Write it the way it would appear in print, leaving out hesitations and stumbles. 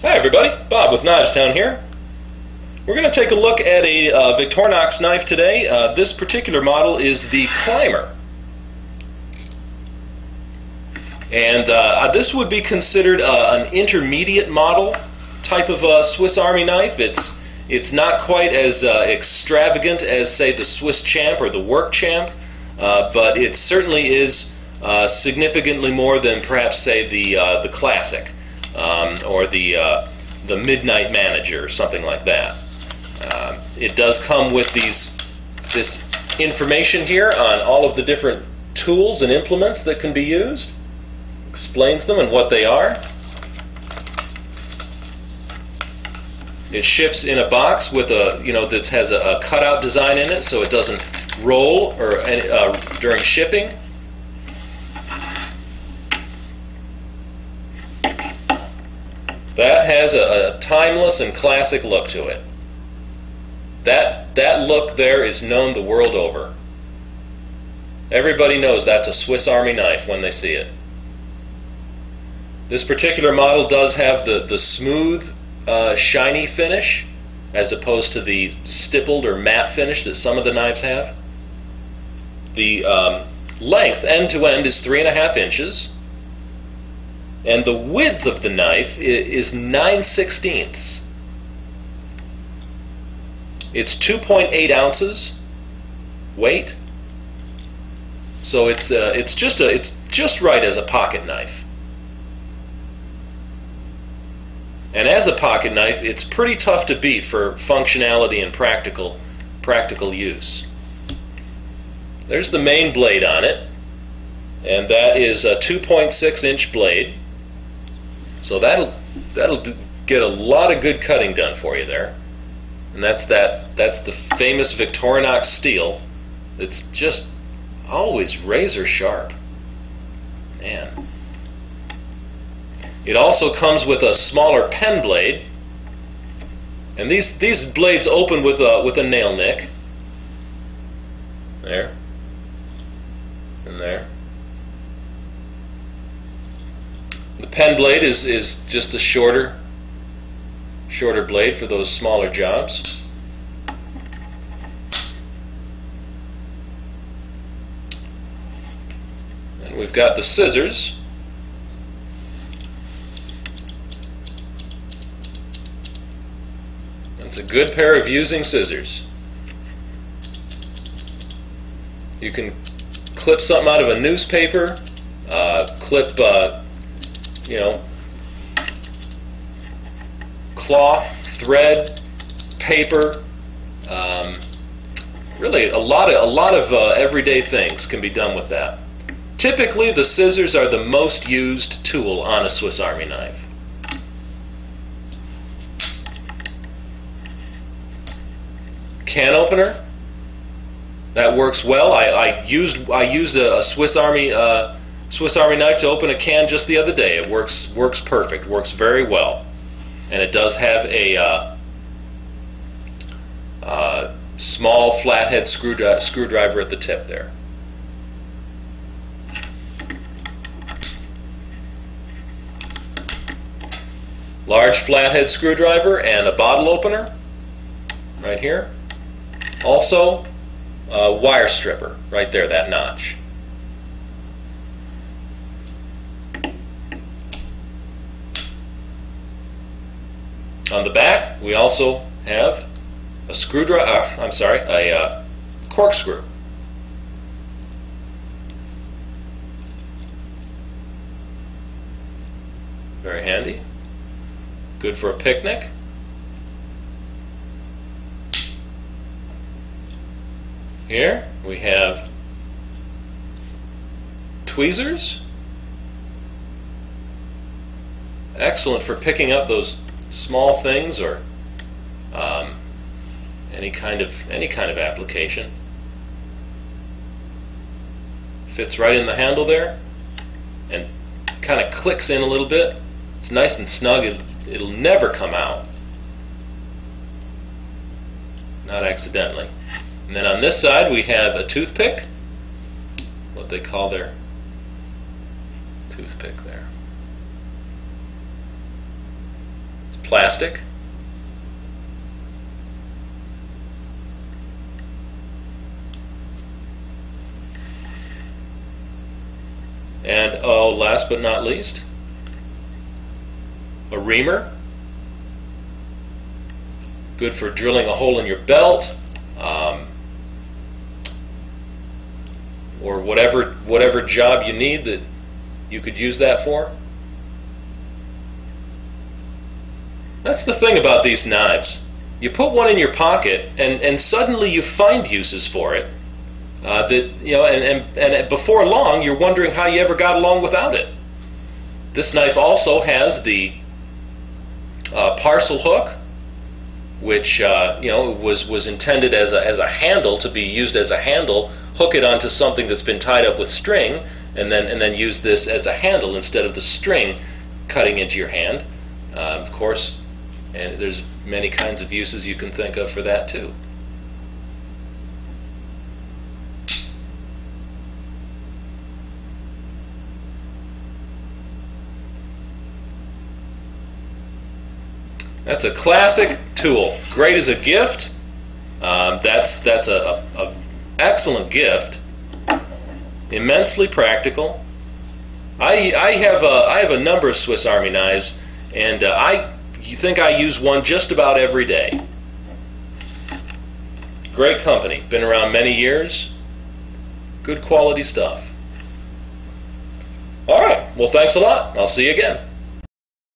Hi everybody, Bob with Nodgetown here. We're going to take a look at a Victorinox knife today. This particular model is the Climber. And this would be considered an intermediate model type of Swiss Army knife. It's not quite as extravagant as, say, the Swiss Champ or the Work Champ, but it certainly is significantly more than perhaps, say, the Classic. Or the Midnight Manager or something like that. It does come with this information here on all of the different tools and implements that can be used. Explains them and what they are. It ships in a box with a that has a cutout design in it, so it doesn't roll or during shipping. That has a timeless and classic look to it. That look there is known the world over. Everybody knows that's a Swiss Army knife when they see it. This particular model does have the smooth, shiny finish, as opposed to the stippled or matte finish that some of the knives have. The length, end to end, is 3.5 inches. And the width of the knife is 9/16. It's 2.8 ounces weight, so it's just right as a pocket knife. And as a pocket knife, it's pretty tough to beat for functionality and practical use. There's the main blade on it, and that is a 2.6-inch blade. So that'll get a lot of good cutting done for you there, and that's the famous Victorinox steel. It's just always razor sharp, man. It also comes with a smaller pen blade, and these blades open with a nail nick. There, and there. The pen blade is just a shorter blade for those smaller jobs. And we've got the scissors. It's a good pair of using scissors. You can clip something out of a newspaper, clip cloth, thread, paper. Really, a lot of everyday things can be done with that. Typically, the scissors are the most used tool on a Swiss Army knife. Can opener. That works well. I used a Swiss Army knife to open a can just the other day. It works perfect. Works very well, and it does have a small flathead screwdriver at the tip there. Large flathead screwdriver and a bottle opener right here. Also, a wire stripper right there, that notch. On the back, we also have a a corkscrew. Very handy. Good for a picnic. Here we have tweezers. Excellent for picking up those small things or any kind of application. Fits right in the handle there and kind of clicks in a little bit. It's nice and snug. It'll never come out, not accidentally. And then on this side we have a toothpick, what they call their toothpick there. It's plastic. And last but not least, a reamer. Good for drilling a hole in your belt, or whatever job you need that you could use that for. That's the thing about these knives. You put one in your pocket, and suddenly you find uses for it. And before long, you're wondering how you ever got along without it. This knife also has the parcel hook, which was intended as a handle, to be used as a handle. Hook it onto something that's been tied up with string, and then use this as a handle instead of the string cutting into your hand. Of course, and there's many kinds of uses you can think of for that too. That's a classic tool. Great as a gift. That's a excellent gift. Immensely practical. I have a number of Swiss Army knives, and you think I use one just about every day. Great company. Been around many years. Good quality stuff. All right. Well, thanks a lot. I'll see you again.